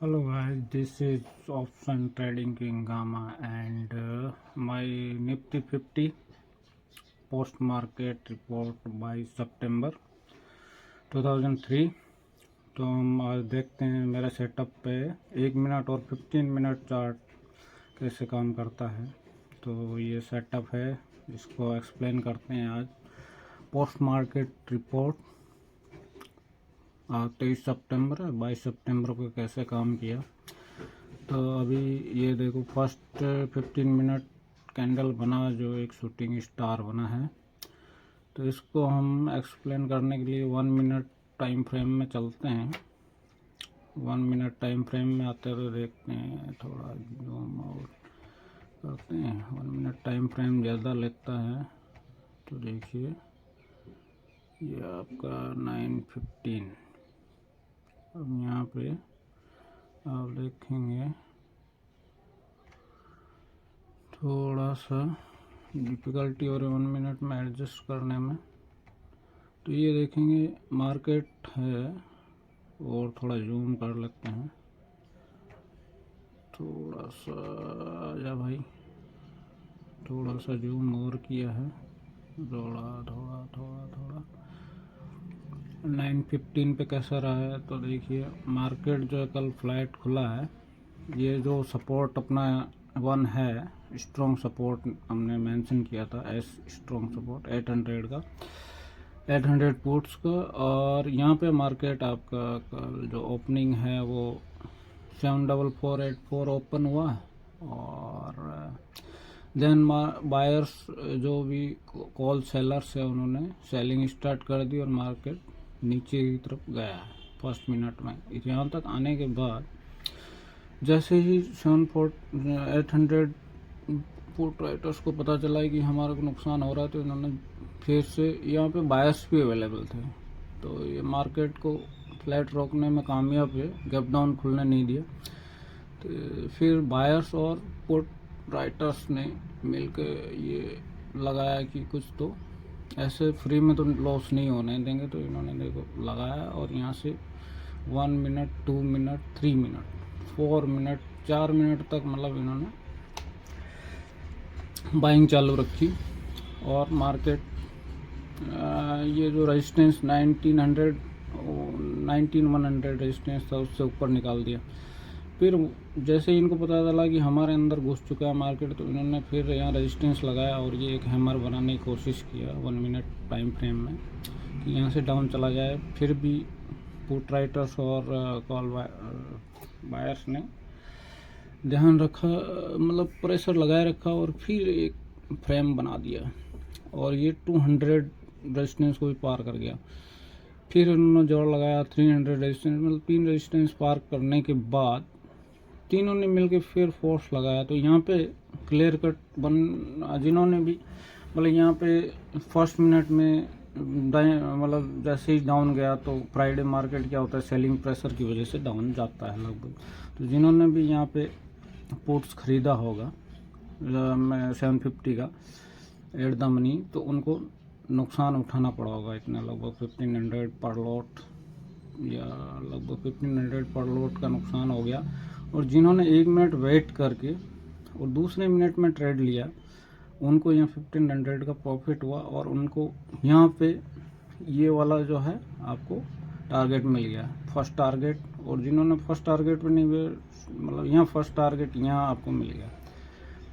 Hello guys, this is Option Trading King Gamma and my Nifty 50 post market report by September 2003। तो हम आज देखते हैं मेरा सेटअप पे 1 मिनट और 15 मिनट चार्ट कैसे काम करता है। तो ये सेटअप है, इसको एक्सप्लेन करते हैं आज। पोस्ट मार्केट रिपोर्ट 23 सितंबर 22 सितंबर को कैसे काम किया। तो अभी ये देखो, फर्स्ट 15 मिनट कैंडल बना जो एक शूटिंग स्टार बना है। तो इसको हम एक्सप्लेन करने के लिए 1 मिनट टाइम फ्रेम में चलते हैं। 1 मिनट टाइम फ्रेम में आते हुए देखते हैं, थोड़ा जूम आउट करते हैं। 1 मिनट टाइम फ्रेम ज़्यादा लेता है। तो देखिए ये आपका 9:15। अब यहाँ पे आप देखेंगे थोड़ा सा डिफ़िकल्टी हो रही है 1 मिनट में एडजस्ट करने में। तो ये देखेंगे मार्केट है, और थोड़ा जूम कर लेते हैं। थोड़ा सा आजा भाई, थोड़ा सा जूम और किया है, थोड़ा थोड़ा थोड़ा थोड़ा 9:15 पे कैसा रहा है। तो देखिए मार्केट जो है कल फ्लैट खुला है। ये जो सपोर्ट अपना 1 है, स्ट्रॉन्ग सपोर्ट हमने मेंशन किया था एस स्ट्रॉन्ग सपोर्ट 800 का, 800 पुट्स का। और यहाँ पे मार्केट आपका कल जो ओपनिंग है वो 74484 ओपन हुआ। और देन बायर्स जो भी कॉल सेलर्स है उन्होंने सेलिंग स्टार्ट कर दी और मार्केट नीचे की तरफ गया है फर्स्ट मिनट में। यहाँ तक आने के बाद जैसे ही 800 पुट राइटर्स को पता चला कि हमारा को नुकसान हो रहा है, तो इन्होंने फिर से यहाँ पे बायर्स भी अवेलेबल थे। तो ये मार्केट को फ्लैट रोकने में कामयाब है, गैप डाउन खुलने नहीं दिया। तो फिर बायर्स और पुट राइटर्स ने मिलकर ये लगाया कि कुछ तो ऐसे फ्री में तो लॉस नहीं होने देंगे। तो इन्होंने देखो लगाया, और यहाँ से 1 minute 2 minute 3 minute 4 minute 4 minute तक मतलब इन्होंने बाइंग चालू रखी। और मार्केट ये जो रेजिस्टेंस 19100 रेजिस्टेंस था उससे ऊपर निकाल दिया। फिर जैसे ही इनको पता चला कि हमारे अंदर घुस चुका है मार्केट, तो इन्होंने फिर यहाँ रेजिस्टेंस लगाया और ये एक हैमर बनाने की कोशिश किया 1 मिनट टाइम फ्रेम में कि यहाँ से डाउन चला जाए। फिर भी पुट राइटर्स और कॉल बायर्स ने ध्यान रखा, मतलब प्रेशर लगाए रखा, और फिर एक फ्रेम बना दिया और ये 200 रेजिस्टेंस को भी पार कर गया। फिर उन्होंने जोड़ लगाया 300 रेजिस्टेंस, मतलब 3 रेजिस्टेंस पार करने के बाद तीनों ने मिलकर फिर फोर्स लगाया। तो यहाँ पे क्लियर कट जिन्होंने भी मतलब यहाँ पे फर्स्ट मिनट में मतलब जैसे ही डाउन गया, तो फ्राइडे मार्केट क्या होता है सेलिंग प्रेशर की वजह से डाउन जाता है लगभग। तो जिन्होंने भी यहाँ पे पुट्स खरीदा होगा 750 का एट द मनी, तो उनको नुकसान उठाना पड़ा होगा इतना, लगभग 1500 पर लॉट या लगभग 1500 पर लॉट का नुकसान हो गया। और जिन्होंने 1 मिनट वेट करके और दूसरे मिनट में ट्रेड लिया, उनको यहाँ 1500 का प्रॉफिट हुआ। और उनको यहाँ पे ये वाला जो है आपको टारगेट मिल गया, फर्स्ट टारगेट। और जिन्होंने फर्स्ट टारगेट पे नहीं मतलब यहाँ फर्स्ट टारगेट यहाँ आपको मिल गया,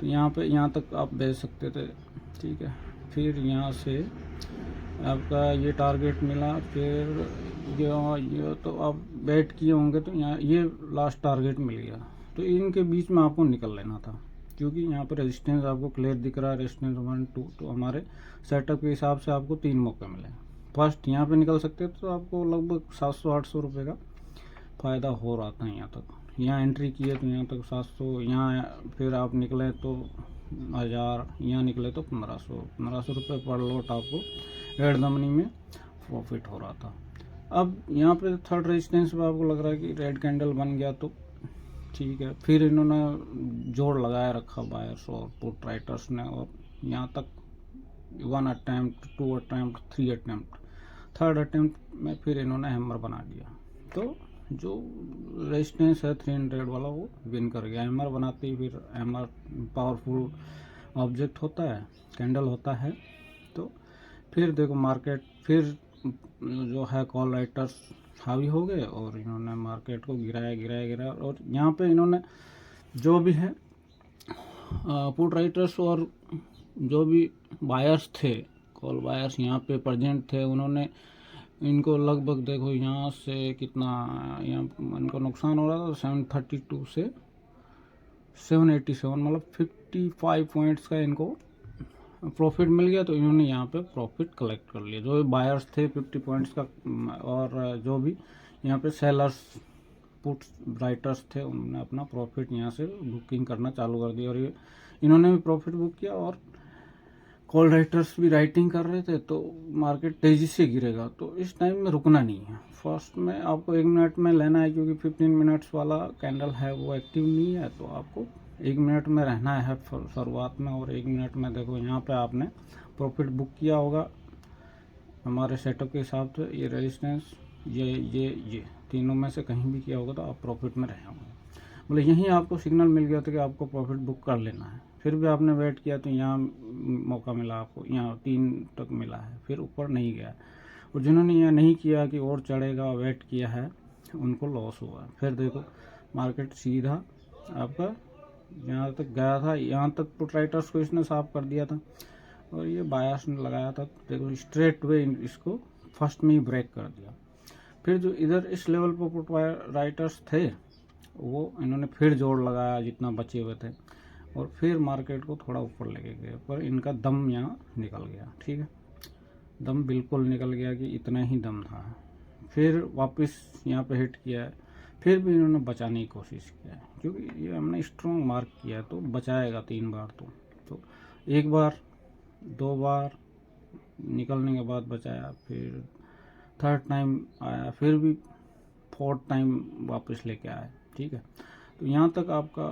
तो यहाँ पे यहाँ तक आप बेच सकते थे, ठीक है। फिर यहाँ से आपका ये टारगेट मिला, फिर ये तो आप बेट किए होंगे, तो यहाँ ये लास्ट टारगेट मिल गया। तो इनके बीच में आपको निकल लेना था, क्योंकि यहाँ पर रेजिस्टेंस आपको क्लियर दिख रहा है, रेजिस्टेंस 1 2। तो हमारे सेटअप के हिसाब से आपको 3 मौके मिले। फर्स्ट यहाँ पे निकल सकते थे, तो आपको लगभग 700-800 रुपये का फ़ायदा हो रहा था। यहाँ तक यहाँ एंट्री किए तो यहाँ तक 700, यहाँ फिर आप निकले तो 1000, यहाँ निकले तो 1500 रुपये पर लॉट आपको एट द मनी में प्रॉफिट हो रहा था। अब यहाँ पे थर्ड रेजिस्टेंस पे आपको लग रहा है कि रेड कैंडल बन गया, तो ठीक है। फिर इन्होंने जोड़ लगाया रखा बायर्स और पुट राइटर्स ने, और यहाँ तक 1 attempt 2 attempt 3 attempt, third attempt में फिर इन्होंने हैमर बना दिया। तो जो रेजिस्टेंस है 300 वाला वो विन कर गया। हैमर बनाते ही फिर हैमर पावरफुल ऑब्जेक्ट होता है, कैंडल होता है। तो फिर देखो मार्केट फिर जो है कॉल राइटर्स हावी हो गए और इन्होंने मार्केट को गिराया और यहाँ पे इन्होंने जो भी है पुट राइटर्स और जो भी बायर्स थे, कॉल बायर्स यहाँ पे प्रेजेंट थे, उन्होंने इनको लगभग देखो यहाँ से कितना यहाँ इनको नुकसान हो रहा था 732 से 787, मतलब 55 पॉइंट्स का इनको प्रॉफिट मिल गया। तो इन्होंने यहाँ पे प्रॉफिट कलेक्ट कर लिया, जो बायर्स थे 50 पॉइंट्स का, और जो भी यहाँ पे सेलर्स पुट राइटर्स थे उन्होंने अपना प्रॉफिट यहाँ से बुकिंग करना चालू कर दिया और ये इन्होंने भी प्रॉफिट बुक किया और कॉल राइटर्स भी राइटिंग कर रहे थे। तो मार्केट तेज़ी से गिरेगा, तो इस टाइम में रुकना नहीं है। फर्स्ट में आपको 1 मिनट में लेना है, क्योंकि 15 मिनट्स वाला कैंडल है वो एक्टिव नहीं है, तो आपको 1 मिनट में रहना है शुरुआत में। और 1 मिनट में देखो यहाँ पे आपने प्रॉफिट बुक किया होगा हमारे सेटअप के हिसाब से। ये रेजिस्टेंस ये तीनों में से कहीं भी किया होगा तो आप प्रॉफिट में रहे होंगे। मतलब यहीं आपको सिग्नल मिल गया था कि आपको प्रॉफिट बुक कर लेना है। फिर भी आपने वेट किया तो यहाँ मौका मिला आपको, यहाँ 3 तक मिला है, फिर ऊपर नहीं गया। और जिन्होंने यहाँ नहीं किया कि और चढ़ेगा वेट किया है, उनको लॉस हुआ। फिर देखो मार्केट सीधा आपका यहाँ तक गया था, यहाँ तक पुट राइटर्स को इसने साफ कर दिया था और ये बायर्स ने लगाया था। देखो स्ट्रेट वे इसको फर्स्ट में ही ब्रेक कर दिया। फिर जो इधर इस लेवल पर पुट राइटर्स थे वो इन्होंने फिर जोड़ लगाया जितना बचे हुए थे और फिर मार्केट को थोड़ा ऊपर लेके गए, पर इनका दम यहाँ निकल गया। ठीक है, दम बिल्कुल निकल गया कि इतना ही दम था। फिर वापस यहाँ पे हिट किया है, फिर भी इन्होंने बचाने की कोशिश किया है, क्योंकि ये हमने स्ट्रॉन्ग मार्क किया तो बचाएगा 3 बार। तो 1 बार 2 बार निकलने के बाद बचाया, फिर 3rd टाइम आया, फिर भी 4th टाइम वापस लेके आया। ठीक है, तो यहाँ तक आपका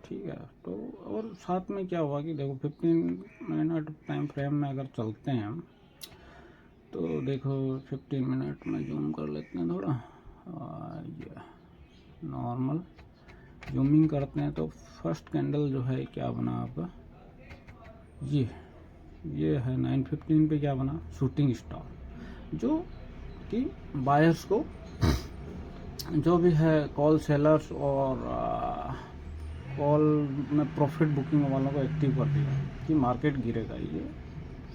ठीक है। तो और साथ में क्या हुआ कि देखो 15 मिनट टाइम फ्रेम में अगर चलते हैं हम, तो देखो 15 मिनट में जूम कर लेते हैं थोड़ा, ये नॉर्मल जूमिंग करते हैं। तो फर्स्ट कैंडल जो है क्या बना आपका, ये है 9:15 पे क्या बना, शूटिंग स्टार, जो कि बायर्स को जो भी है कॉल सेलर्स और कॉल में प्रॉफिट बुकिंग वालों को एक्टिव कर दिया कि मार्केट गिरेगा। ये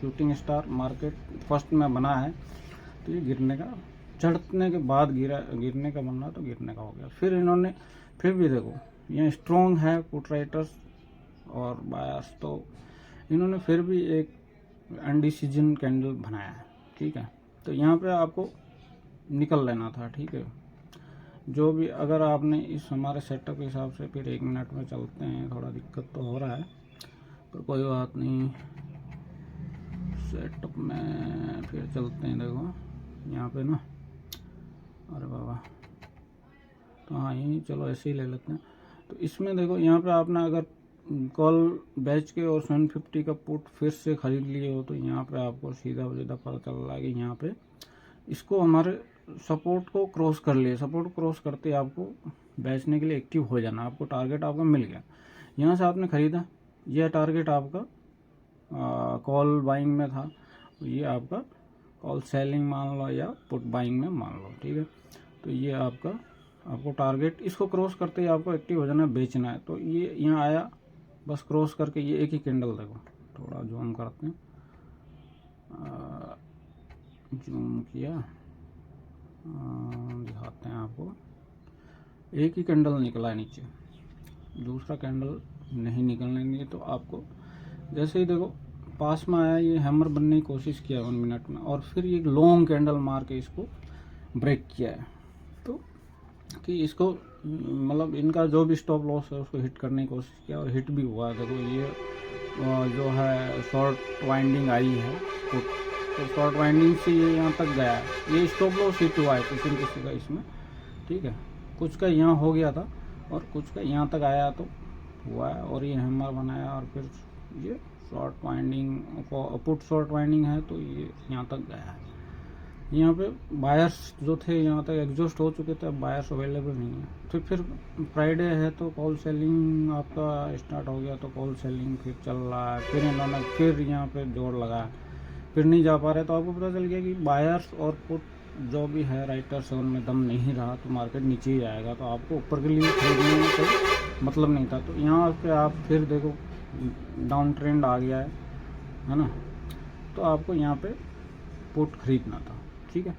शूटिंग स्टार मार्केट फर्स्ट में बना है, तो ये गिरने का, चढ़ने के बाद गिरने का बनना, तो गिरने का हो गया। फिर इन्होंने फिर भी देखो ये स्ट्रॉन्ग है पुट राइटर्स और बायर्स, तो इन्होंने फिर भी एक अनडिसीजन कैंडल बनाया है। ठीक है, तो यहाँ पे आपको निकल लेना था। ठीक है, जो भी अगर आपने इस हमारे सेटअप के हिसाब से, फिर 1 मिनट में चलते हैं, थोड़ा दिक्कत तो हो रहा है पर कोई बात नहीं, सेटअप में फिर चलते हैं। देखो यहाँ पे ना, अरे बाबा, तो हाँ यही चलो ऐसे ही ले लेते हैं। तो इसमें देखो यहाँ पे आपने अगर कॉल बेच के और 750 का पुट फिर से ख़रीद लिए हो, तो यहाँ पे आपको सीधा पता चल रहा है कि यहाँ पे इसको हमारे सपोर्ट को क्रॉस कर लिए। सपोर्ट क्रॉस करते ही आपको बेचने के लिए एक्टिव हो जाना, आपको टारगेट आपका मिल गया। यहाँ से आपने ख़रीदा, यह टारगेट आपका कॉल बाइंग में था, ये आपका कॉल सेलिंग मान लो या पुट बाइंग में मान लो। ठीक है, तो ये आपको टारगेट, इसको क्रॉस करते ही आपको एक्टिव हो जाना, बेचना है। तो ये यहाँ आया, बस क्रॉस करके ये एक ही कैंडल, देखो थोड़ा जूम करते हैं, जूम किया, दिखाते हैं आपको। एक ही कैंडल निकला है नीचे, दूसरा कैंडल नहीं निकलने दिए। तो आपको जैसे ही देखो पास में आया, ये हैमर बनने की कोशिश किया 1 मिनट में, और फिर ये लॉन्ग कैंडल मार के इसको ब्रेक किया है। तो कि इसको मतलब इनका जो भी स्टॉप लॉस है उसको हिट करने की कोशिश किया और हिट भी हुआ। देखो ये जो है शॉर्ट वाइंडिंग आई है, तो शॉर्ट वाइंडिंग से ये यहाँ तक गया है, ये स्टॉप लॉस हिट हुआ है किसी न किसी का इसमें। ठीक है, कुछ का यहाँ हो गया था और कुछ का यहाँ तक आया तो हुआ है, और ये हैमर बनाया और फिर ये शॉर्ट वाइंडिंग को, पुट शॉर्ट वाइंडिंग है तो ये यहाँ तक गया है। यहाँ पे बायर्स जो थे यहाँ तक एग्जॉस्ट हो चुके थे, अब बायर्स अवेलेबल नहीं है। तो फिर फ्राइडे है तो कॉल सेलिंग आपका स्टार्ट हो गया, तो कॉल सेलिंग फिर चल रहा है। फिर इन्होंने फिर यहाँ पे जोर लगाया, फिर नहीं जा पा रहे, तो आपको पता चल गया कि बायर्स और पुट जो भी है राइटर्स है उनमें दम नहीं रहा, तो मार्केट नीचे ही जाएगा। तो आपको ऊपर के लिए खरीदने में कोई मतलब नहीं था। तो यहाँ पे आप फिर देखो डाउन ट्रेंड आ गया है ना, तो आपको यहाँ पे पुट खरीदना था, ठीक है।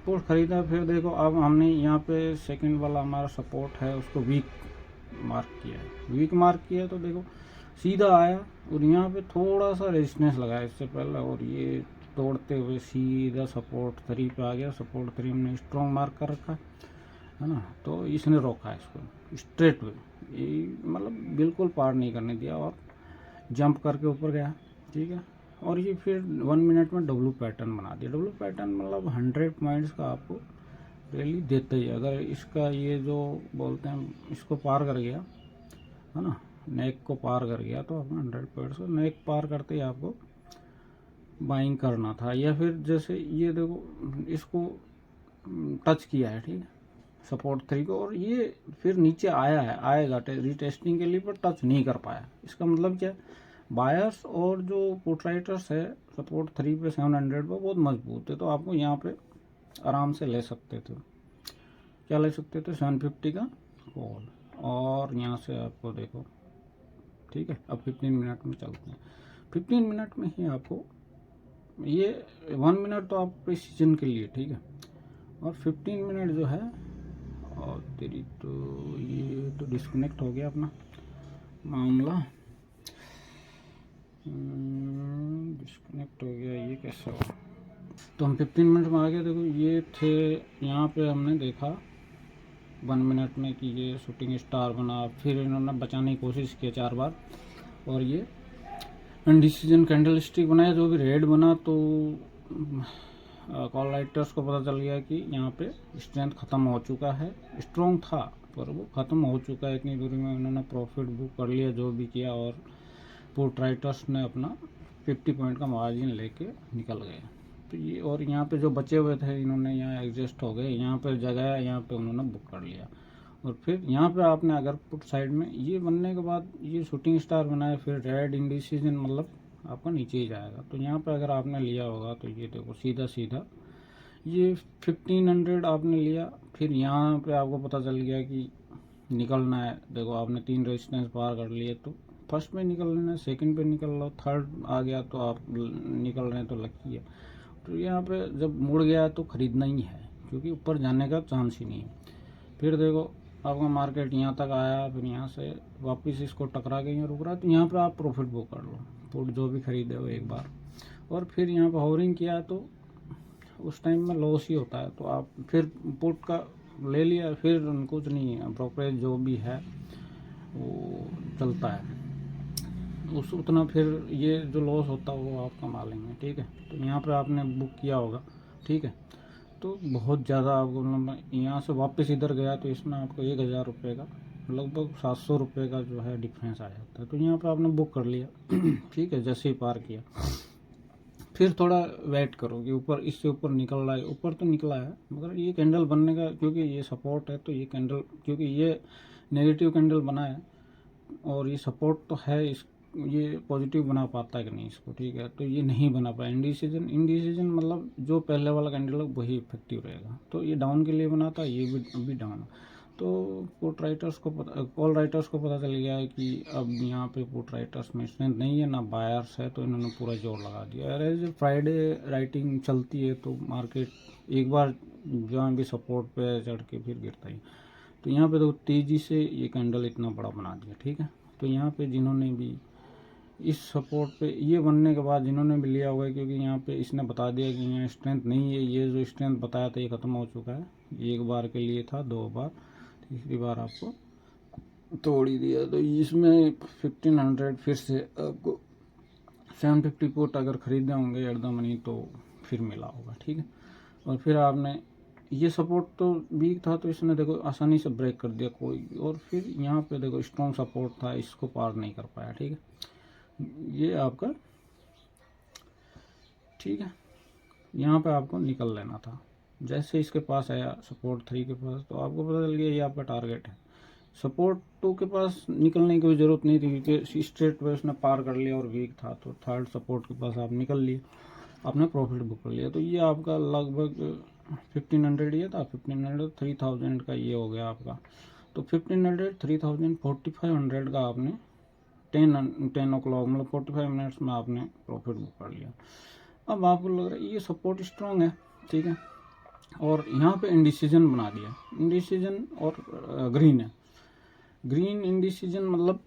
पुट खरीदा, फिर देखो अब हमने यहाँ पे सेकंड वाला हमारा सपोर्ट है उसको वीक मार्क किया है। वीक मार्क किया तो देखो सीधा आया और यहाँ पे थोड़ा सा रेजिस्टेंस लगाया इससे पहले, और ये तोड़ते हुए सीधा सपोर्ट 3 पे आ गया। सपोर्ट 3 हमने स्ट्रॉन्ग मार्क कर रखा है ना, तो इसने रोका है इसको स्ट्रेट वे, ये मतलब बिल्कुल पार नहीं करने दिया और जंप करके ऊपर गया, ठीक है। और ये फिर 1 मिनट में डब्लू पैटर्न बना दिया। डब्लू पैटर्न मतलब 100 पॉइंट्स का आपको रैली देता ही है। अगर इसका ये जो बोलते हैं इसको पार कर गया है ना, नेक को पार कर गया, तो अपना 100 पॉइंट्स को नेक पार करते ही आपको बाइंग करना था। या फिर जैसे ये देखो इसको टच किया है, ठीक है, सपोर्ट 3 को, और ये फिर नीचे आया है, आएगा रीटेस्टिंग के लिए, पर टच नहीं कर पाया। इसका मतलब क्या है, बायर्स और जो पुट राइटर्स है सपोर्ट 3 पे 700 पे बहुत मजबूत है, तो आपको यहाँ पे आराम से ले सकते थे। क्या ले सकते थे, 750 का कॉल, और यहाँ से आपको देखो, ठीक है। अब 15 मिनट में चलते हैं। 15 मिनट में ही आपको ये 1 मिनट तो आप प्रिसीजन के लिए, ठीक है, और 15 मिनट जो है, और तेरी तो ये तो डिस्कनेक्ट हो गया अपना मामला, डिस्कनेक्ट हो गया, ये कैसे हुआ। तो हम 15 मिनट में आ गए। देखो ये थे, यहाँ पे हमने देखा 1 मिनट में कि ये शूटिंग स्टार बना, फिर इन्होंने बचाने की कोशिश की 4 बार, और ये अनडिसीजन कैंडल स्टिक बनाया, जो भी रेड बना। तो कॉल राइटर्स को पता चल गया कि यहाँ पे स्ट्रेंथ ख़त्म हो चुका है। स्ट्रॉन्ग था पर वो ख़त्म हो चुका है, इतनी दूरी में उन्होंने प्रॉफिट बुक कर लिया जो भी किया, और पुट राइटर्स ने अपना 50 पॉइंट का मार्जिन लेके निकल गए। तो ये, और यहाँ पे जो बचे हुए थे इन्होंने यहाँ एडजस्ट हो गए, यहाँ पे जगह यहाँ पे उन्होंने बुक कर लिया। और फिर यहाँ पे आपने अगर पुट साइड में ये बनने के बाद ये शूटिंग स्टार बनाए, फिर रेड इंडिसीजन, मतलब आपका नीचे ही जाएगा। तो यहाँ पे अगर आपने लिया होगा तो ये देखो सीधा सीधा ये 1500 आपने लिया, फिर यहाँ पे आपको पता चल गया कि निकलना है। देखो आपने 3 रेजिस्टेंस पार कर लिए, तो फर्स्ट पे निकल लेना है, सेकंड पे निकल लो, थर्ड आ गया तो आप निकल रहे हैं तो लकी है। तो यहाँ पे जब मुड़ गया तो ख़रीदना ही है, क्योंकि ऊपर जाने का चांस ही नहीं है। फिर देखो आपका मार्केट यहाँ तक आया, फिर यहाँ से वापस इसको टकरा के यहाँ रुक रहा है, तो यहाँ पे आप प्रॉफिट बुक कर लो, पुट जो भी खरीदे हो एक बार। और फिर यहाँ पे होवरिंग किया तो उस टाइम में लॉस ही होता है, तो आप फिर पुट का ले लिया, फिर कुछ नहीं है, ब्रोकरेज जो भी है वो चलता है, उस उतना फिर ये जो लॉस होता है वो आप कमा लेंगे, ठीक है। तो यहाँ पे आपने बुक किया होगा, ठीक है, तो बहुत ज़्यादा आपको, मतलब यहाँ से वापस इधर गया तो इसमें आपको 1000 रुपये का लगभग 700 रुपये का जो है डिफरेंस आ जाता है। तो यहाँ पे आपने बुक कर लिया ठीक है, जैसे ही पार किया फिर थोड़ा वेट करो कि ऊपर, इससे ऊपर निकल रहा है, ऊपर तो निकला है मगर ये कैंडल बनने का, क्योंकि ये सपोर्ट है तो ये कैंडल, क्योंकि ये नेगेटिव कैंडल बना है और ये सपोर्ट तो है, इस ये पॉजिटिव बना पाता है कि नहीं इसको, ठीक है, तो ये नहीं बना पाया। इंडिसीजन मतलब जो पहले वाला कैंडल है वही इफेक्टिव रहेगा। तो ये डाउन के लिए बना था, ये भी अभी डाउन। तो पुट राइटर्स को पता, कॉल राइटर्स को पता चल गया है कि अब यहाँ पे पुट राइटर्स में स्ट्रेंथ नहीं है ना बायर्स है, तो इन्होंने पूरा जोर लगा दिया। अरे जब फ्राइडे राइटिंग चलती है तो मार्केट एक बार जहाँ भी सपोर्ट पे चढ़ के फिर गिरता ही। तो यहाँ पे तो तेज़ी से ये कैंडल इतना बड़ा बना दिया, ठीक है। तो यहाँ पे जिन्होंने भी इस सपोर्ट पे ये बनने के बाद जिन्होंने भी लिया होगा, क्योंकि यहाँ पे इसने बता दिया कि यहाँ स्ट्रेंथ नहीं है, ये जो स्ट्रेंथ बताया था ये ख़त्म हो चुका है, एक बार के लिए था, 2 बार, तीसरी बार आपको तोड़ ही दिया। तो इसमें 1500 फिर से आपको 750 पुट अगर ख़रीदे होंगे एट द मनी तो फिर मिला होगा, ठीक है। और फिर आपने ये सपोर्ट तो वीक था तो इसने देखो आसानी से ब्रेक कर दिया कोई, और फिर यहाँ पे देखो स्ट्रॉन्ग सपोर्ट था, इसको पार नहीं कर पाया, ठीक है। ये आपका ठीक है, यहाँ पे आपको निकल लेना था। जैसे इसके पास आया सपोर्ट 3 के पास, तो आपको पता चल गया ये आपका टारगेट है। सपोर्ट 2 के पास निकलने की कोई ज़रूरत नहीं थी, क्योंकि स्ट्रेट पे उसने पार कर लिया और वीक था, तो थर्ड सपोर्ट के पास आप निकल लिए, आपने प्रॉफिट बुक कर लिया। तो ये आपका लगभग 1500 ये था, 1500 3000 का ये हो गया आपका। तो 1500 3000 4500 का आपने 10 o'clock मतलब 45 मिनट्स में आपने प्रॉफिट बुक कर लिया। अब आपको लग रहा है ये सपोर्ट स्ट्रॉन्ग है, ठीक है, और यहाँ पे इंडिसीजन बना दिया, इंडिसीजन और ग्रीन है। ग्रीन इंडिसीजन मतलब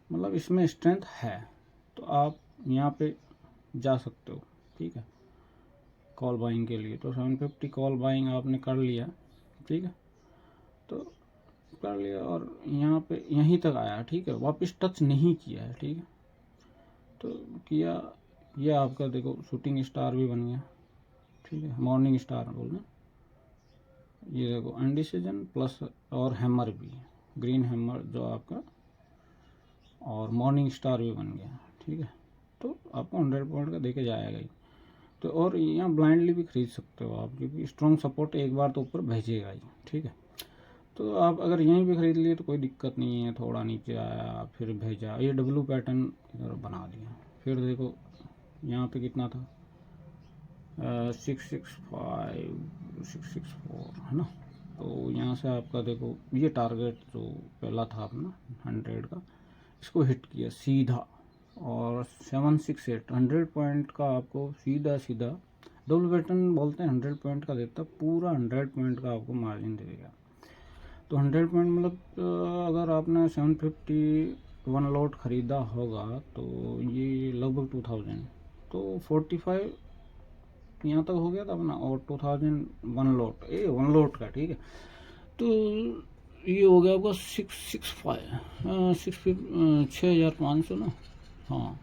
मतलब इसमें स्ट्रेंथ है, तो आप यहाँ पे जा सकते हो, ठीक है, कॉल बाइंग के लिए। तो 750 कॉल बाइंग आपने कर लिया, ठीक है, तो कर लिया और यहाँ पे यहीं तक आया, ठीक है, वापस टच नहीं किया है, ठीक है, तो किया। ये आपका देखो शूटिंग स्टार भी बन गया, ठीक है, मॉर्निंग स्टार बोलना, ये देखो इंडिसीजन प्लस और हैमर भी, ग्रीन हैमर जो आपका, और मॉर्निंग स्टार भी बन गया, ठीक है। तो आपको 100 पॉइंट का देके जाएगा ही। तो और यहाँ ब्लाइंडली भी खरीद सकते हो आप, क्योंकि स्ट्रॉन्ग सपोर्ट एक बार तो ऊपर भेजेगा ही, ठीक है। तो आप अगर यहीं पे खरीद लिए तो कोई दिक्कत नहीं है। थोड़ा नीचे आया फिर भेजा, ये डब्लू पैटर्न इधर बना दिया, फिर देखो यहाँ पे कितना था 665 है ना। तो यहाँ से आपका देखो ये टारगेट जो पहला था अपना 100 का, इसको हिट किया सीधा, और 768 100 पॉइंट का आपको सीधा सीधा डबल पैटर्न बोलते हैं, 100 पॉइंट का देता, पूरा 100 पॉइंट का आपको मार्जिन देगा। तो 100 पॉइंट मतलब अगर आपने 751 लॉट ख़रीदा होगा तो ये लगभग 2000, तो 45 यहाँ तक हो गया था अपना, और 2001 लॉट, ये 1 लॉट का, ठीक है। तो ये हो गया आपका 6,500 ना, हाँ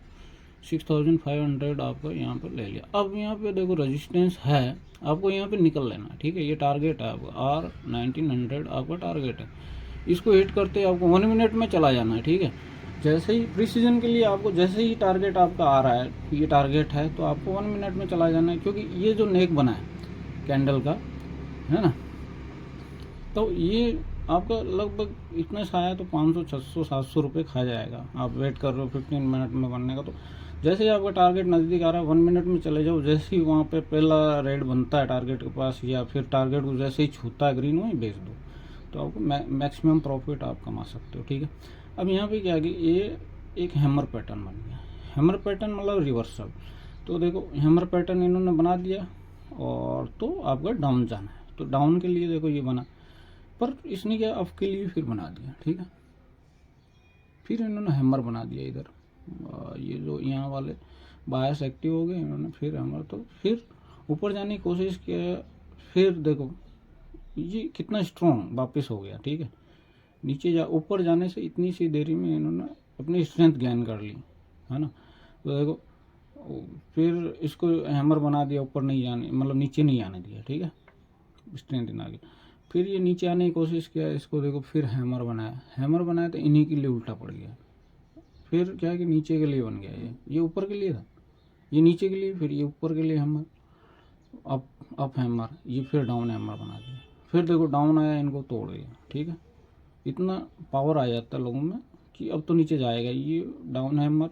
6500 आपका यहाँ पर ले लिया। अब यहाँ पे देखो रेजिस्टेंस है, आपको यहाँ पे निकल लेना, ठीक है, ये टारगेट है आपका, R1900 आपका टारगेट है। इसको हिट करते आपको 1 मिनट में चला जाना है, ठीक है। जैसे ही प्रिसीजन के लिए आपको जैसे ही टारगेट आपका आ रहा है, ये टारगेट है, तो आपको 1 मिनट में चला जाना है, क्योंकि ये जो नेक बना है कैंडल का, है ना, तो ये आपका लगभग इतना सा आया तो 500 600 700 रुपये खा जाएगा। आप वेट कर रहे हो 15 मिनट में बनने का, तो जैसे ही आपका टारगेट नज़दीक आ रहा है 1 मिनट में चले जाओ। जैसे ही वहाँ पे पहला रेड बनता है टारगेट के पास, या फिर टारगेट को जैसे ही छूता है ग्रीन, वहीं बेच दो, तो आपको मैक्सिमम प्रॉफिट आप कमा सकते हो, ठीक है। अब यहाँ पे क्या है कि ये एक हैमर पैटर्न बन गया। हैमर पैटर्न मतलब रिवर्सल। तो देखो हैमर पैटर्न इन्होंने बना दिया, और तो आपका डाउन जाना है, तो डाउन के लिए देखो ये बना, पर इसने क्या अप के लिए फिर बना दिया, ठीक है। फिर इन्होंने हैमर बना दिया इधर, ये जो यहाँ वाले बायस एक्टिव हो गए, इन्होंने फिर हैमर, तो फिर ऊपर जाने की कोशिश किया, फिर देखो ये कितना स्ट्रॉन्ग वापस हो गया, ठीक है। नीचे जा ऊपर जाने से इतनी सी देरी में इन्होंने अपनी स्ट्रेंथ गेन कर ली, है ना। तो देखो फिर इसको हैमर बना दिया, ऊपर नहीं जाने मतलब नीचे नहीं आने दिया, ठीक है, स्ट्रेंथ इन आ गई। फिर ये नीचे आने की कोशिश किया, इसको देखो फिर हैमर बनाया, हैमर बनाया तो इन्हीं के लिए उल्टा पड़ गया। फिर क्या है कि नीचे के लिए बन गया, ये ऊपर के लिए था, ये नीचे के लिए, फिर ये ऊपर के लिए हैमर, अप हैमर, ये फिर डाउन हैमर बना दिया। फिर देखो डाउन आया, इनको तोड़ दिया, ठीक है। इतना पावर आ जाता है लोगों में कि अब तो नीचे जाएगा। ये डाउन हैमर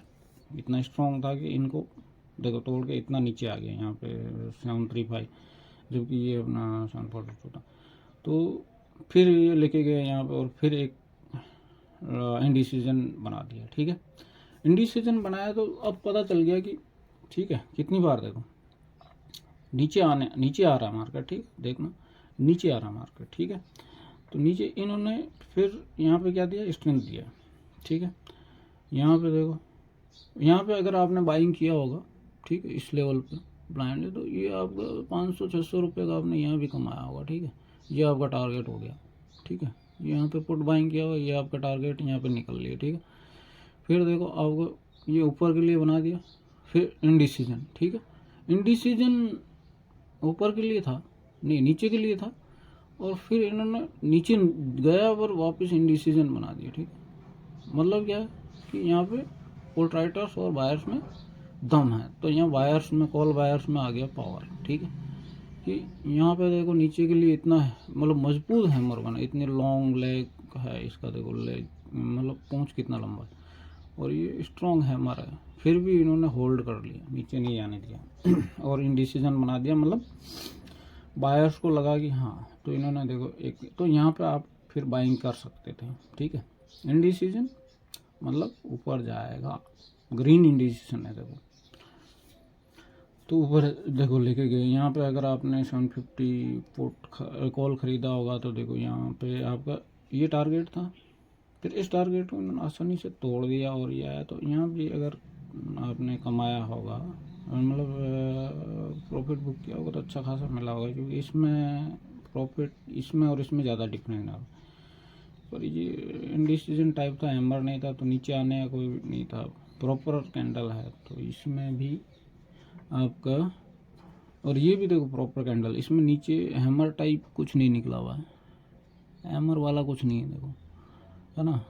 इतना स्ट्रॉन्ग था कि इनको देखो तोड़ के इतना नीचे आ गया, यहाँ पे 735, जबकि ये अपना 742 था। तो फिर ये लेके गए यहाँ पे, और फिर एक इंडिसीजन बना दिया, ठीक है। इंडिसीजन बनाया तो अब पता चल गया कि ठीक है, कितनी बार देखो नीचे आ रहा है मार्केट, ठीक, देखना नीचे आ रहा मार्केट, ठीक है। तो नीचे इन्होंने फिर यहाँ पे क्या दिया, स्ट्रेंथ दिया, ठीक है। यहाँ पे देखो, यहाँ पे अगर आपने बाइंग किया होगा, ठीक है, इस लेवल पे ब्लाइंडली, तो ये आपका 500-600 रुपये का आपने यहाँ भी कमाया होगा, ठीक है। ये आपका टारगेट हो गया, ठीक है। यहाँ पे पुट बाइंग किया हुआ, ये आपका टारगेट यहाँ पे निकल लिया, ठीक है। फिर देखो आपको ये ऊपर के लिए बना दिया, फिर इंडिसीजन, ठीक है। इंडिसीजन ऊपर के लिए था, नहीं नीचे के लिए था, और फिर इन्होंने नीचे गया पर वापस इंडिसीजन बना दिया, ठीक। मतलब क्या है कि यहाँ पे पोल राइटर्स और बायर्स में दम है। तो यहाँ वायर्स में, कॉल वायर्स में आ गया पावर, ठीक है, कि यहाँ पे देखो नीचे के लिए इतना मतलब मजबूत हैमर बना, इतनी लॉन्ग लेग है इसका, देखो लेग मतलब पूंछ कितना लंबा है, और ये स्ट्रॉन्ग हैमर है, फिर भी इन्होंने होल्ड कर लिया, नीचे नहीं आने दिया और इंडिसीजन बना दिया, मतलब बायर्स को लगा कि हाँ, तो इन्होंने देखो एक, तो यहाँ पे आप फिर बाइंग कर सकते थे, ठीक है। इंडिसीजन मतलब ऊपर जाएगा, ग्रीन इंडिसीजन है देखो, तो ऊपर देखो लेके गए। यहाँ पे अगर आपने 750 पुट कॉल ख़रीदा होगा तो देखो यहाँ पे आपका ये टारगेट था, फिर इस टारगेट को उन्होंने आसानी से तोड़ दिया और ये आया। तो यहाँ भी अगर आपने कमाया होगा, मतलब प्रॉफिट बुक किया होगा, तो अच्छा खासा मिला होगा, क्योंकि इसमें प्रॉफिट इसमें और इसमें ज़्यादा डिफरेंस है। पर ये इंडिसीजन टाइप था, हैमर नहीं था, तो नीचे आने का कोई नहीं था, प्रॉपर कैंडल है, तो इसमें भी आपका, और ये भी देखो प्रॉपर कैंडल, इसमें नीचे हैमर टाइप कुछ नहीं निकला हुआ है, हैमर वाला कुछ नहीं है देखो, है ना।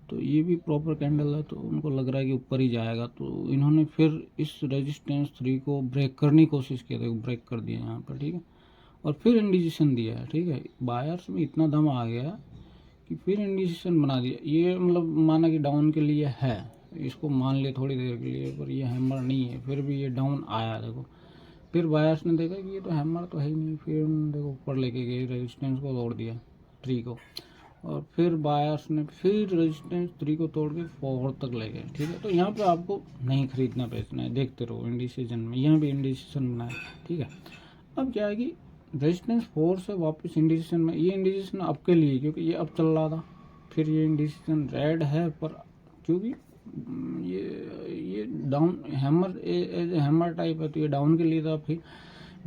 तो ये भी प्रॉपर कैंडल है, तो उनको लग रहा है कि ऊपर ही जाएगा, तो इन्होंने फिर इस रेजिस्टेंस 3 को ब्रेक करने की कोशिश की, देखो ब्रेक कर दिया यहाँ पर, ठीक है, और फिर इंडिसीजन दिया है, ठीक है। बायर्स में इतना दम आ गया कि फिर इंडिसीजन बना दिया, ये मतलब माना कि डाउन के लिए है, इसको मान लिया थोड़ी देर के लिए, पर ये हैमर नहीं है, फिर भी ये डाउन आया देखो। फिर बायर्स ने देखा कि ये तो हैमर तो है ही नहीं, फिर उन्होंने देखो ऊपर लेके गए, रेजिस्टेंस को तोड़ दिया 3 को, और फिर बायर्स ने फिर रेजिस्टेंस 3 को तोड़ के 4 तक ले गए, ठीक है। तो यहाँ पे आपको नहीं खरीदना बेचना है, देखते रहो इंडिसीजन में, यहाँ भी इंडिसीजन बनाए, ठीक है। अब क्या है कि रेजिस्टेंस 4 से वापस इंडिसीजन में, ये इंडिसीजन आपके लिए, क्योंकि ये अब चल रहा था, फिर ये इंडिसीजन रेड है, पर क्योंकि ये down hammer as hammer type है, तो ये डाउन के लिए था, फिर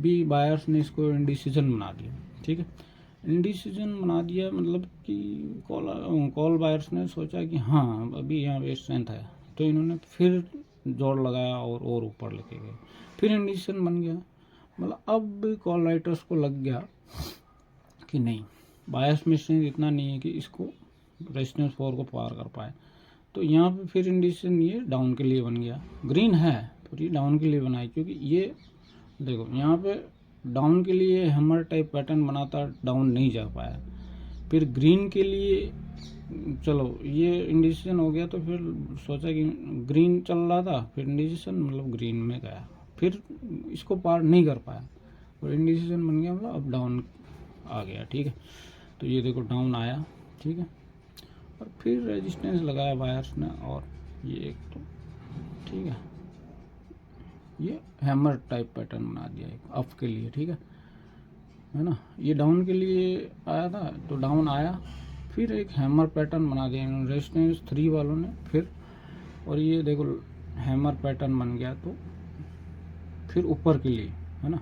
भी बायर्स ने इसको इंडिसीजन बना दिया, ठीक है। इंडिसीजन बना दिया मतलब कि कॉल बायर्स ने सोचा कि हाँ अभी यहाँ पे स्ट्रेंथ है, तो इन्होंने फिर जोड़ लगाया और ऊपर लेके गए, फिर इंडिसीजन बन गया। मतलब अब कॉल राइटर्स को लग गया कि नहीं, बायर्स में स्ट्रेंथ इतना नहीं है कि इसको रेजिस्टेंस 4 को पार कर पाए, तो यहाँ पे फिर इंडिसीजन ये डाउन के लिए बन गया। ग्रीन है पर ये डाउन के लिए बनाई, क्योंकि ये देखो यहाँ पे डाउन के लिए हैमर टाइप पैटर्न बनाता, डाउन नहीं जा पाया। फिर ग्रीन के लिए चलो ये इंडिसीजन हो गया, तो फिर सोचा कि ग्रीन चल रहा था, फिर इंडिसीजन मतलब ग्रीन में गया, फिर इसको पार नहीं कर पाया और इंडिसीजन बन गया, मतलब अब डाउन आ गया, ठीक है। तो ये देखो डाउन आया, ठीक है, और फिर रेजिस्टेंस लगाया बायर्स ने, और ये एक तो ठीक है, ये हैमर टाइप पैटर्न बना दिया एक अप के लिए, ठीक है ना। ये डाउन के लिए आया था, तो डाउन आया, फिर एक हैमर पैटर्न बना दिया इन्होंने रेजिस्टेंस 3 वालों ने, फिर और ये देखो हैमर पैटर्न बन गया, तो फिर ऊपर के लिए, है ना,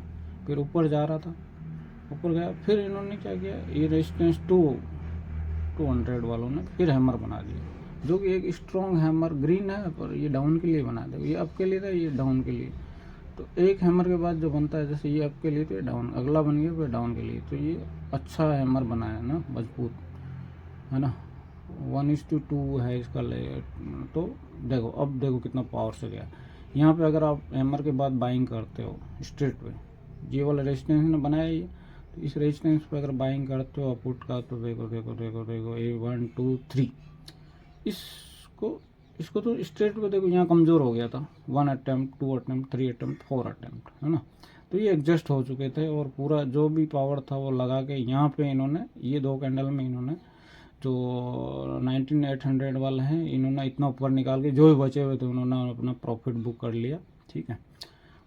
फिर ऊपर जा रहा था, ऊपर गया, फिर इन्होंने क्या किया, ये रेजिस्टेंस 200 वालों ने फिर हैमर बना दिया, जो कि एक स्ट्रॉन्ग हैमर ग्रीन है, पर ये डाउन के लिए बना दिया, ये अप के लिए था, ये डाउन के लिए। तो एक हैमर के बाद जो बनता है, जैसे ये अप के लिए तो ये डाउन, अगला बन गया फिर डाउन के लिए, तो ये अच्छा हैमर बना है ना, मजबूत, है ना। 1:2 है इसका लेयर, तो देखो अब देखो कितना पावर से गया। यहाँ पे अगर आप हैमर के बाद बाइंग करते हो स्ट्रेट पे, ये वाला रेजिस्टेंस ने बनाया ये, तो इस रेजिस्टेंस पे अगर बाइंग करते हो पुट का, तो देखो देखो देखो देखो ये 1 2 3, इसको तो स्ट्रेट पे देखो यहाँ कमज़ोर हो गया था, 1 अटैम्प्ट 2 अटैम्प्ट 3 अटैम्प्ट 4 अटैम्प्ट, है ना। तो ये एडजस्ट हो चुके थे, और पूरा जो भी पावर था वो लगा के यहाँ पे इन्होंने ये 2 कैंडल में इन्होंने जो 19800 वाले हैं, इन्होंने इतना ऊपर निकाल के जो भी बचे हुए थे उन्होंने अपना प्रॉफिट बुक कर लिया, ठीक है,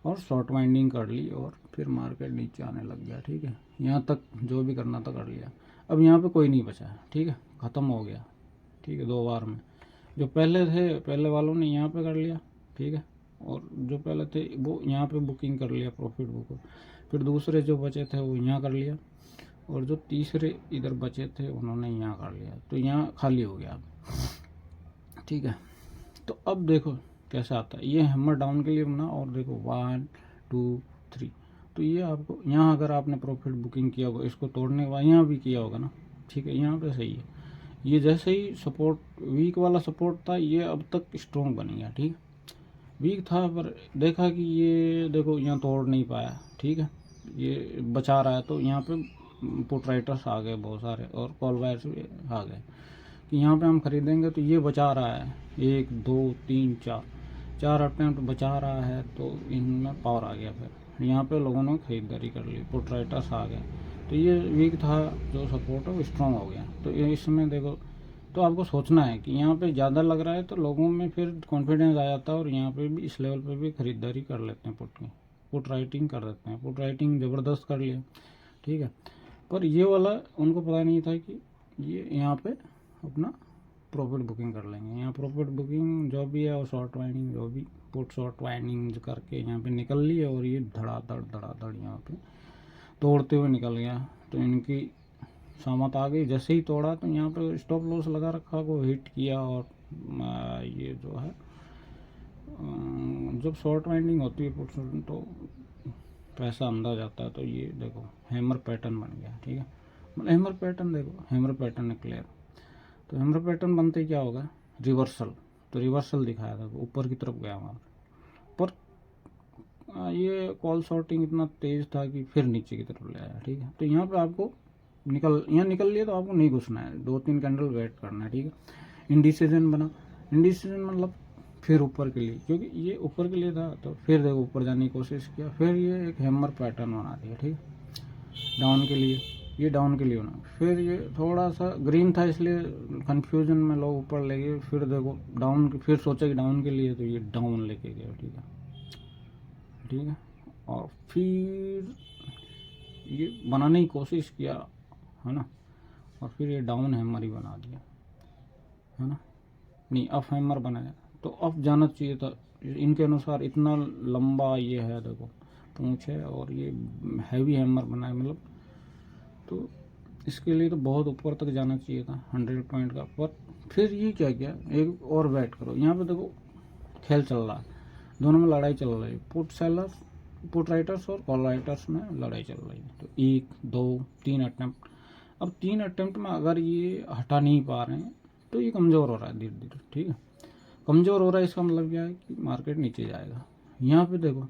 और शॉर्ट वाइंडिंग कर ली, और फिर मार्केट नीचे आने लग गया, ठीक है। यहाँ तक जो भी करना था कर लिया, अब यहाँ पे कोई नहीं बचा है, ठीक है, ख़त्म हो गया, ठीक है। 2 बार में जो पहले थे, पहले वालों ने यहाँ पे कर लिया, ठीक है, और जो पहले थे वो यहाँ पे बुकिंग कर लिया प्रॉफिट बुक, फिर दूसरे जो बचे थे वो यहाँ कर लिया, और जो तीसरे इधर बचे थे उन्होंने यहाँ कर लिया, तो यहाँ खाली हो गया अब, ठीक है। तो अब देखो कैसा आता है, ये हैमर डाउन के लिए बना, और देखो 1 2 3, तो ये आपको यहाँ अगर आपने प्रॉफिट बुकिंग किया होगा, इसको तोड़ने के बाद यहाँ भी किया होगा ना, ठीक है, यहाँ पे सही है। ये जैसे ही सपोर्ट वीक वाला सपोर्ट था, ये अब तक स्ट्रॉन्ग बन गया, ठीक है। वीक था, पर देखा कि ये देखो यहाँ तोड़ नहीं पाया, ठीक है, ये बचा रहा है, तो यहाँ पे पुट राइटर्स आ गए बहुत सारे और कॉल बायर्स भी आ गए कि यहाँ पे हम खरीदेंगे तो ये बचा रहा है, 1 2 3 4 अटेम्प्ट बचा रहा है, तो इनमें पावर आ गया। फिर यहाँ पे लोगों ने खरीदारी कर ली, पुट राइटर्स आ गए, तो ये वीक था जो सपोर्ट है वो स्ट्रॉन्ग हो गया। तो इसमें देखो, तो आपको सोचना है कि यहाँ पे ज़्यादा लग रहा है तो लोगों में फिर कॉन्फिडेंस आ जाता है और यहाँ पे भी इस लेवल पे भी खरीदारी कर लेते हैं, पुट की पुट राइटिंग कर देते हैं, पुट राइटिंग ज़बरदस्त कर लिया, ठीक है। पर ये वाला उनको पता नहीं था कि ये यहाँ पे अपना प्रॉफिट बुकिंग कर लेंगे। यहाँ प्रॉफिट बुकिंग जो भी है और शॉर्ट वाइंडिंग जो भी पुट शॉर्ट वाइंडिंग करके यहाँ पे निकल ली है और ये धड़ाधड़ यहाँ पे तोड़ते हुए निकल गया। तो इनकी सामत आ गई, जैसे ही तोड़ा तो यहाँ पे स्टॉप लॉस लगा रखा को हिट किया। और ये जो है जब शॉर्ट वाइंडिंग होती है पुट तो पैसा अंदर जाता है। तो ये देखो हैमर पैटर्न बन गया, ठीक है, मतलब हैमर पैटर्न देखो, हैमर पैटर्न है क्लियर। तो हैमर पैटर्न बनते ही क्या होगा, रिवर्सल। तो रिवर्सल दिखाया था, ऊपर की तरफ गया वहाँ पर ये कॉल शॉर्टिंग इतना तेज था कि फिर नीचे की तरफ ले आया, ठीक है। तो यहाँ पे आपको यहाँ निकल लिया तो आपको नहीं घुसना है, 2-3 कैंडल वेट करना है, ठीक है। इंडिसीजन बना, इंडिसीजन मतलब फिर ऊपर के लिए, क्योंकि ये ऊपर के लिए था तो फिर देखो ऊपर जाने की कोशिश किया, फिर ये एक हैमर पैटर्न बना दिया, ठीक है, डाउन के लिए, ये डाउन के लिए होना। फिर ये थोड़ा सा ग्रीन था इसलिए कंफ्यूजन में लोग ऊपर ले गए, फिर देखो डाउन, फिर सोचा कि डाउन के लिए, तो ये डाउन लेके गया, ठीक है, ठीक है। और फिर ये बनाने की कोशिश किया, है ना, और फिर ये डाउन हैमर ही बना दिया, है ना, नहीं अप हैमर बनाया। तो अप जाना चाहिए था इनके अनुसार, इतना लंबा ये है देखो पूंछ है और ये हैवी हैमर बनाया, मतलब तो इसके लिए तो बहुत ऊपर तक जाना चाहिए था 100 पॉइंट का। पर फिर ये क्या किया, एक और वेट करो, यहाँ पे देखो खेल चल रहा है, दोनों में लड़ाई चल रही है, पुट सेलर्स, पुट राइटर्स और कॉल राइटर्स में लड़ाई चल रही है। तो 1 2 3 अटेम्प्ट, अब 3 अटेम्प्ट में अगर ये हटा नहीं पा रहे हैं तो ये कमज़ोर हो रहा है धीरे धीरे, ठीक है, कमज़ोर हो रहा है। इसका मतलब क्या है कि मार्केट नीचे जाएगा। यहाँ पे देखो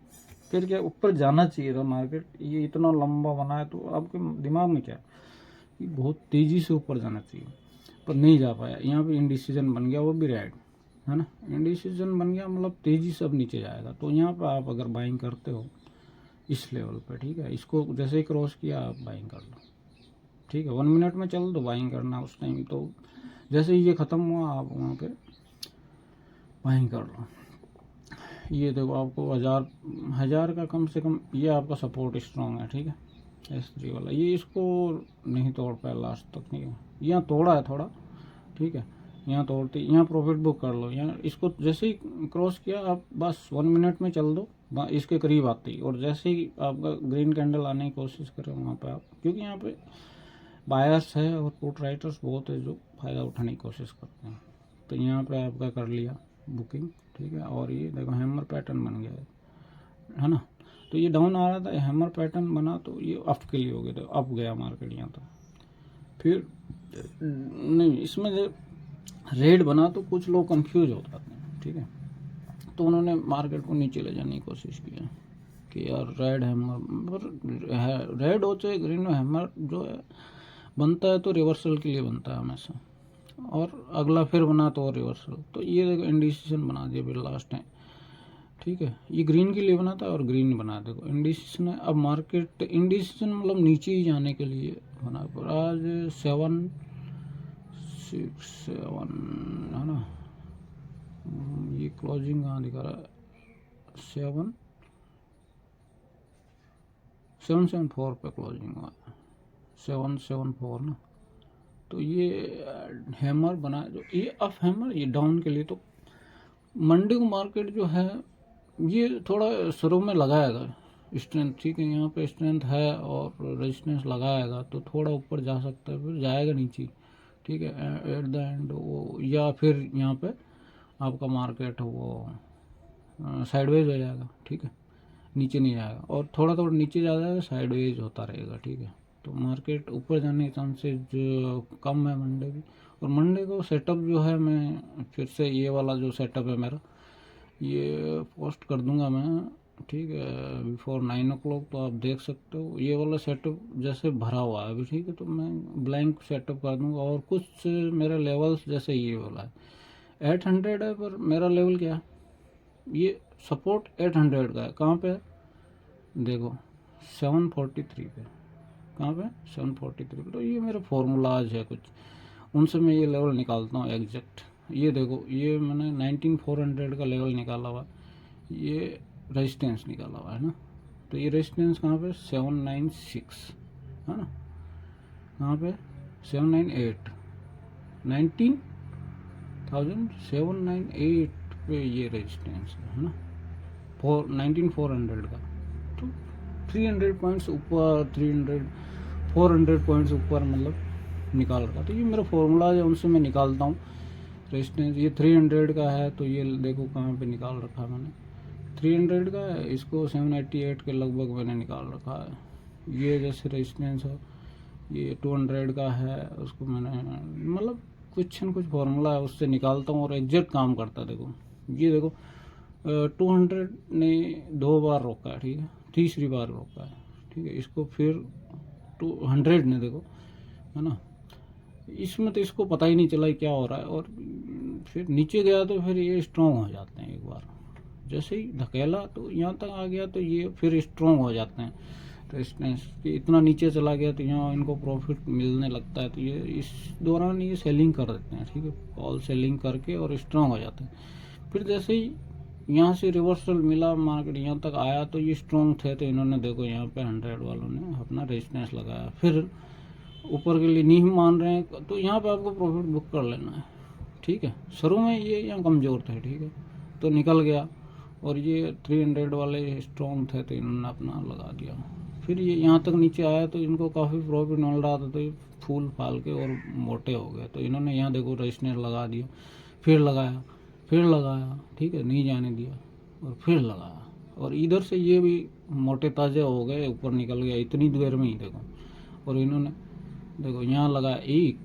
फिर क्या, ऊपर जाना चाहिए था मार्केट, ये इतना लंबा बना है, तो आपके दिमाग में क्या कि बहुत तेज़ी से ऊपर जाना चाहिए, पर नहीं जा पाया। यहाँ पे इंडिसीजन बन गया, वो भी रेड, है ना, इंडिसीजन बन गया, मतलब तेज़ी से अब नीचे जाएगा। तो यहाँ पे आप अगर बाइंग करते हो इस लेवल पे, ठीक है, इसको जैसे ही क्रॉस किया आप बाइंग कर लो, ठीक है, 1 मिनट में चल दो बाइंग करना उस टाइम। तो जैसे ही ये ख़त्म हुआ आप वहाँ पे बाइंग कर लो। ये देखो आपको हज़ार का कम से कम ये आपका सपोर्ट स्ट्रॉन्ग है, ठीक है, S3 वाला, ये इसको नहीं तोड़ पाया लास्ट तक, नहीं है, यहाँ तोड़ा है थोड़ा, ठीक है, यहाँ तोड़ते यहाँ प्रॉफिट बुक कर लो। यहाँ इसको जैसे ही क्रॉस किया आप बस 1 मिनट में चल दो इसके करीब आते ही, और जैसे ही आपका ग्रीन कैंडल आने की कोशिश करें वहाँ पे आप, क्योंकि यहाँ पे बायर्स है और पुट राइटर्स बहुत है जो फ़ायदा उठाने की कोशिश करते हैं। तो यहाँ पे आपका कर लिया बुकिंग, ठीक है, और ये देखो हैमर पैटर्न बन गया है ना। तो ये डाउन आ रहा था, हैमर पैटर्न बना तो ये अप के लिए हो गया, तो अप गया मार्केट यहाँ तो। फिर नहीं, इसमें जब रेड बना तो कुछ लोग कंफ्यूज हो जाते हैं, ठीक है, तो उन्होंने मार्केट को नीचे ले जाने की कोशिश की कि यार रेड हैमर, पर रेड हो चाहे ग्रीन हो, हैमर जो है बनता है तो रिवर्सल के लिए बनता है हमेशा, और अगला फिर बना तो और रिवर्सल। तो ये देखो इंडिसीजन बना दिया फिर लास्ट टाइम, ठीक है, ये ग्रीन के लिए बना था और ग्रीन बना, देखो इंडिसीजन है। अब मार्केट इंडिसीजन मतलब नीचे ही जाने के लिए बना, पर आज 7 6 7 है ना, ये क्लोजिंग कहाँ दिखा रहा है, 774 पे क्लोजिंग हुआ, 774 ना। तो ये हैमर बना, जो ये अप हैमर, ये डाउन के लिए। तो मंडे को मार्केट जो है ये थोड़ा शुरू में लगाएगा स्ट्रेंथ, ठीक है, यहाँ पे स्ट्रेंथ है और रेजिस्टेंस लगाएगा तो थोड़ा ऊपर जा सकता है, फिर जाएगा नीचे, ठीक है, एट द एंड वो, या फिर यहाँ पे आपका मार्केट वो साइडवेज हो जाएगा, ठीक है, नीचे नहीं जाएगा, और थोड़ा थोड़ा नीचे जा जाएगा, साइडवेज होता रहेगा, ठीक है। तो मार्केट ऊपर जाने के चांसेज कम है मंडे की। और मंडे को सेटअप जो है, मैं फिर से ये वाला जो सेटअप है मेरा, ये पोस्ट कर दूंगा मैं, ठीक है, बिफोर 9 o'clock। तो आप देख सकते हो ये वाला सेटअप जैसे भरा हुआ है अभी, ठीक है। तो मैं ब्लैंक सेटअप कर दूंगा और कुछ मेरा लेवल्स जैसे ये वाला है 800 है, पर मेरा लेवल क्या है, ये सपोर्ट 800 का है। कहाँ पे है? देखो 743 पे। कहाँ पे? 743 पे। तो ये मेरे फॉर्मूलाज है कुछ, उनसे मैं ये लेवल निकालता हूँ एग्जैक्ट। ये देखो ये मैंने 19400 का लेवल निकाला हुआ, ये रेजिस्टेंस निकाला हुआ है ना। तो ये रेजिस्टेंस कहाँ पे? 796 है ना। कहाँ पे? 798, 19,798 पे ये रेजिस्टेंस है ना, 19400 का। तो 300 पॉइंट्स ऊपर, 400 पॉइंट्स ऊपर मतलब निकाल रखा। तो ये मेरा फॉर्मूला है, उनसे मैं निकालता हूँ रेजिस्टेंस। ये 300 का है, तो ये देखो कहाँ पे निकाल रखा है मैंने, 300 का है, इसको 788 के लगभग मैंने निकाल रखा है। ये जैसे रेजिस्टेंस है, ये 200 का है, उसको मैंने मतलब कुछ न कुछ फॉर्मूला है उससे निकालता हूँ और एग्जैक्ट काम करता है। देखो ये देखो 200 ने 2 बार रोका है, ठीक है, तीसरी बार रोका है, ठीक है। इसको फिर 200 ने देखो, है ना, इसमें तो इसको पता ही नहीं चला क्या हो रहा है। और फिर नीचे गया तो फिर ये स्ट्रॉन्ग हो जाते हैं एक बार, जैसे ही धकेला तो यहाँ तक आ गया तो ये फिर स्ट्रॉन्ग हो जाते हैं। रेजिस्टेंस इतना नीचे चला गया तो यहाँ इनको प्रॉफिट मिलने लगता है, तो ये इस दौरान ये सेलिंग कर देते हैं, ठीक है, कॉल सेलिंग करके और स्ट्रॉन्ग हो जाते हैं। फिर जैसे ही यहाँ से रिवर्सल मिला, मार्केट यहाँ तक आया तो ये स्ट्रॉन्ग थे, तो इन्होंने देखो यहाँ पे 100 वालों ने अपना रेजिस्टेंस लगाया, फिर ऊपर के लिए नहीं मान रहे हैं, तो यहाँ पे आपको प्रॉफिट बुक कर लेना है, ठीक है। शुरू में ये यहाँ कमज़ोर थे, ठीक है, तो निकल गया। और ये 300 वाले स्ट्रॉन्ग थे, तो इन्होंने अपना लगा दिया। फिर ये यहाँ तक नीचे आया तो इनको काफ़ी प्रॉफिट मिल रहा था, तो ये फूल फाल के और मोटे हो गए। तो इन्होंने यहाँ देखो रेजिस्टेंस लगा दिया, फिर लगाया, फिर लगाया, ठीक है, नहीं जाने दिया, और फिर लगाया। और इधर से ये भी मोटे ताज़े हो गए, ऊपर निकल गया इतनी देर में ही देखो। और इन्होंने देखो यहाँ लगाया 1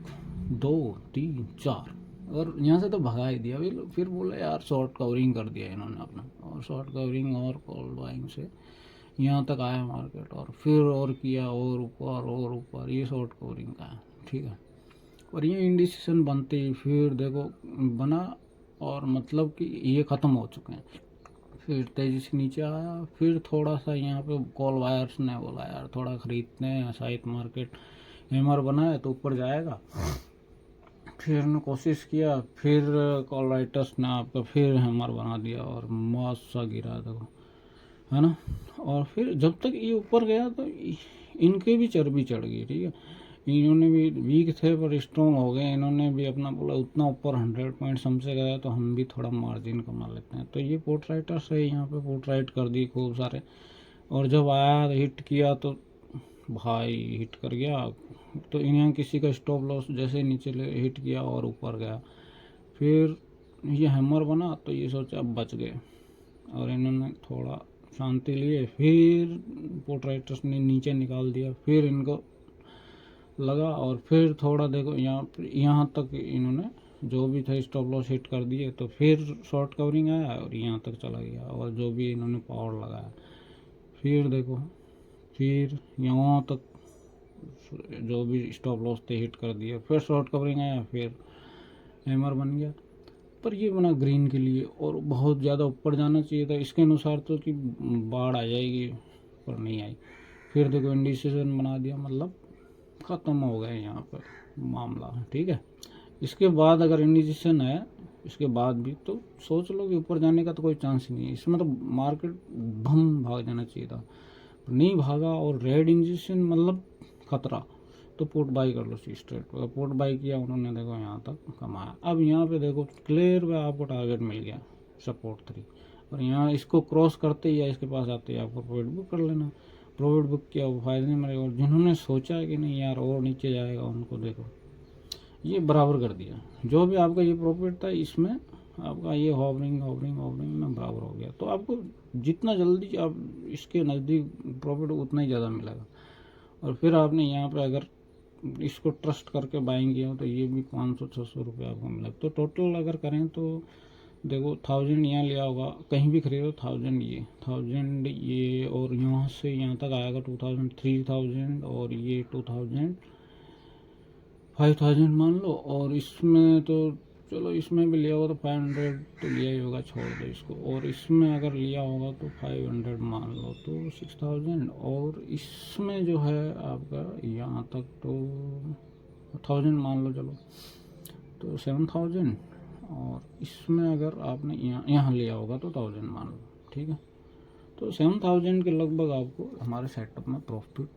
2 3 4, और यहाँ से तो भगा ही दिया। फिर बोले यार शॉर्ट कवरिंग कर दिया इन्होंने अपना, और शॉर्ट कवरिंग और कॉल बाइंग से यहाँ तक आया मार्केट, और फिर और किया और ऊपर और ऊपर, ये शॉर्ट कवरिंग का है, ठीक है। और ये इंडिसिशन बनते ही फिर देखो बना, और मतलब कि ये ख़त्म हो चुके हैं। फिर तेज़ी से नीचे आया, फिर थोड़ा सा यहाँ पे कॉल वायर्स ने बोला यार थोड़ा खरीदते हैं, शायद मार्केट हैमर बना है तो ऊपर जाएगा। फिर ने कोशिश किया, फिर कॉल राइटर्स ने आपका फिर हैमर बना दिया और मौत सा गिरा देखो, है ना। और फिर जब तक ये ऊपर गया तो इनके भी चर्बी चढ़ गई, ठीक है। इन्होंने भी वीक थे पर स्ट्रॉन्ग हो गए, इन्होंने भी अपना बोला उतना ऊपर 100 पॉइंट्स हमसे गया तो हम भी थोड़ा मार्जिन कमा लेते हैं। तो ये पोर्ट राइटर्स है, यहाँ पे पोर्ट राइट कर दिए खूब सारे। और जब आया हिट किया तो भाई हिट कर गया, तो यहाँ किसी का स्टॉप लॉस जैसे नीचे हिट किया और ऊपर गया। फिर ये हैमर बना तो ये सोचा अब बच गए, और इन्होंने थोड़ा शांति लिए, फिर पोर्ट राइटर्स ने नीचे निकाल दिया, फिर इनको लगा, और फिर थोड़ा देखो यहाँ तक इन्होंने जो भी था स्टॉप लॉस हिट कर दिए, तो फिर शॉर्ट कवरिंग आया और यहाँ तक चला गया, और जो भी इन्होंने पावर लगाया फिर देखो, फिर यहाँ तक जो भी स्टॉप लॉस थे हिट कर दिए, फिर शॉर्ट कवरिंग आया, फिर हैमर बन गया। पर ये बना ग्रीन के लिए, और बहुत ज़्यादा ऊपर जाना चाहिए था इसके अनुसार, तो कि बाढ़ आ जाएगी, पर नहीं आई। फिर देखो इंडिसेशन बना दिया, मतलब ख़त्म हो गया यहाँ पर मामला, ठीक है। इसके बाद अगर इंडिसेशन है इसके बाद भी, तो सोच लो कि ऊपर जाने का तो कोई चांस ही नहीं है इसमें, तो मार्केट भम भाग जाना चाहिए था, नहीं भागा। और रेड इंडिसेशन मतलब खतरा, तो पोर्ट बाई कर लो स्ट्रेट पर। पोर्ट बाई किया उन्होंने, देखो यहाँ तक कमाया। अब यहाँ पे देखो क्लियर पे आपको टारगेट मिल गया सपोर्ट 3, और यहाँ इसको क्रॉस करते ही या इसके पास आते ही आपको प्रॉफिट बुक कर लेना। प्रॉफिट बुक किया वो फायदे में रहेगा, और जिन्होंने सोचा कि नहीं यार और नीचे जाएगा उनको देखो ये बराबर कर दिया। जो भी आपका ये प्रॉफिट था इसमें आपका ये हॉवरिंग में बराबर हो गया। तो आपको जितना जल्दी आप इसके नज़दीक प्रॉफिट उतना ही ज़्यादा मिलेगा। और फिर आपने यहाँ पे अगर इसको ट्रस्ट करके बाइंग किया तो ये भी 500-600 रुपये आपको मिला। तो टोटल अगर करें तो देखो 1000 यहाँ लिया होगा, कहीं भी खरीदो 1000 ये और यहाँ से यहाँ तक आएगा 2000 3000 और ये 2000 5000 मान लो। और इसमें तो चलो इसमें भी लिया होगा तो 500 तो लिया ही होगा, छोड़ दो इसको। और इसमें अगर लिया होगा तो 500 मान लो तो 6000। और इसमें जो है आपका यहाँ तक तो 1000 मान लो चलो तो 7000। और इसमें अगर आपने यहाँ लिया होगा तो 1000 मान लो, ठीक है। तो 7000 के लगभग आपको हमारे सेटअप में प्रॉफिट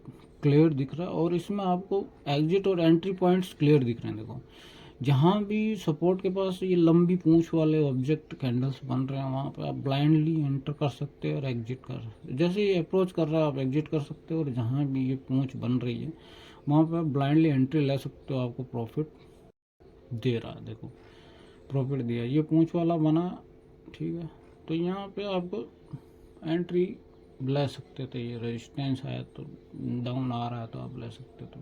क्लियर दिख रहा है। और इसमें आपको एग्जिट और एंट्री पॉइंट्स क्लियर दिख रहे हैं। देखो जहाँ भी सपोर्ट के पास ये लंबी पूंछ वाले ऑब्जेक्ट कैंडल्स बन रहे हैं वहाँ पे आप ब्लाइंडली एंटर कर सकते हैं और एग्जिट कर सकते हैं। जैसे ये अप्रोच कर रहा है आप एग्जिट कर सकते हो, और जहाँ भी ये पूंछ बन रही है वहाँ पे आप ब्लाइंडली एंट्री ले सकते हो, आपको प्रॉफिट दे रहा है। देखो प्रॉफिट दिया, ये पूंछ वाला बना, ठीक है। तो यहाँ पे आपको एंट्री ले सकते थे, ये रेजिस्टेंस है तो डाउन आ रहा है तो आप ले सकते थे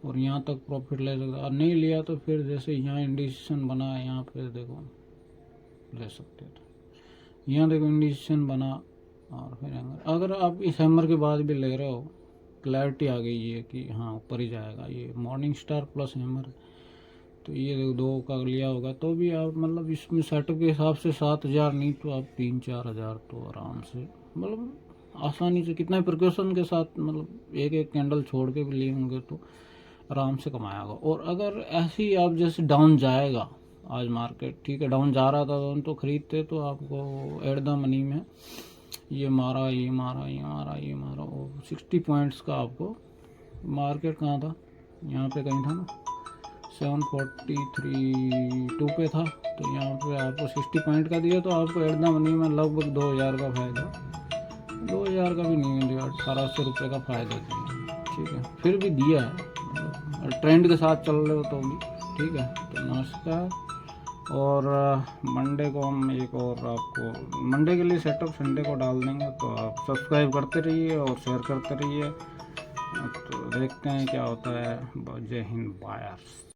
और यहाँ तक प्रॉफिट ले सकते। और नहीं लिया तो फिर जैसे यहाँ इंडिकेशन बना है यहाँ पे देखो ले सकते थे। यहाँ देखो इंडिकेशन बना और फिर अगर आप इस हैमर के बाद भी ले रहे हो क्लैरिटी आ गई है कि हाँ ऊपर ही जाएगा। ये मॉर्निंग स्टार प्लस हैमर, तो ये देखो 2 का लिया होगा तो भी आप मतलब इसमें सेटअप के हिसाब से 7000 नहीं तो आप 3-4 हज़ार तो आराम से मतलब आसानी से कितना प्रिकॉशन के साथ मतलब एक कैंडल छोड़ के भी लिए होंगे तो आराम से कमाएगा। और अगर ऐसे ही आप जैसे डाउन जाएगा आज मार्केट, ठीक है, डाउन जा रहा था तो खरीदते तो आपको एट द मनी में ये मारा ये मारा ये मारा ये मारा और 60 पॉइंट्स का आपको मार्केट कहाँ था, यहाँ पे कहीं था ना 743.2 पे था, तो यहाँ पे आपको 60 पॉइंट का दिया तो आपको एट द मनी में लगभग 2000 का फायदा, 2000 का भी नहीं दिया, 1800 रुपये का फायदा दिया, ठीक है, फिर भी दिया है ट्रेंड के साथ चल रहे हो तो भी, ठीक है। तो नमस्कार। और मंडे को हम एक और आपको मंडे के लिए सेटअप संडे को डाल देंगे, तो आप सब्सक्राइब करते रहिए और शेयर करते रहिए। तो देखते हैं क्या होता है। जय हिंद बायर्स।